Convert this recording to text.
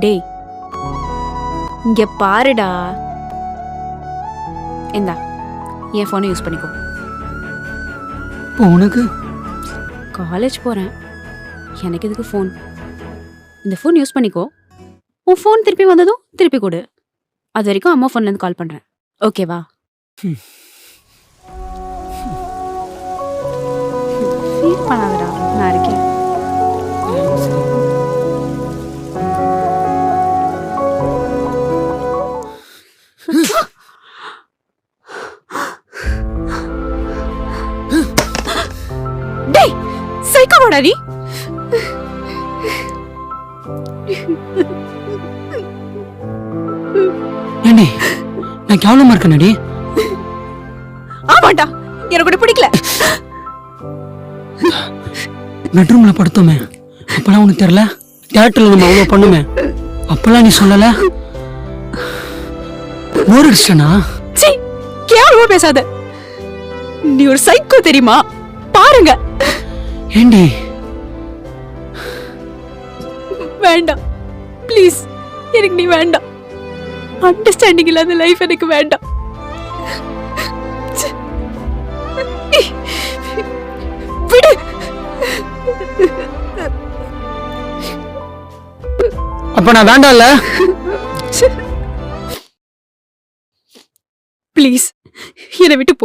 டேய் இங்க பாருடா. இந்தா என் ஃபோனை யூஸ் பண்ணிக்கோ. இப்போ உனக்கு காலேஜ் போறேன், எனக்கு எதுக்கு ஃபோன்? இந்த ஃபோன் யூஸ் பண்ணிக்கோ. உன் ஃபோன் திருப்பி வந்ததும் திருப்பி கொடு. அது வரைக்கும் அம்மா ஃபோன்லேருந்து கால் பண்றேன். ஓகேவா? ஃபீல் பண்ணாதடா, நான் இருக்கேன். டேய் சைக்கோவாடா நீ. ஏண்டி நான் கேவலமா இருக்கேனடி? ஆமாண்டா, எனக்கு கூட பிடிக்கல. பெட்ரூம்ல படுத்தோமே அப்பெல்லாம் உனக்கு தெரியல? தியேட்டர்ல நம்ம அவ்வளோ பண்ணுமே அப்பெல்லாம் நீ சொல்லல? போர் அடிச்சனா? சீ, கேவலமா பேசாத. நீ ஒரு சைக்கோ தெரியுமா? பாருங்க. ஏண்டி வேண்டாம் ப்ளீஸ், எனக்கு நீ வேண்டாம். அண்டர்ஸ்டாண்டிங் இல்லாத லைஃப் எனக்கு வேண்டாம். விடு. அப்ப நான் வேண்டாம்ல? ப்ளீஸ் என்னை விட்டு போய்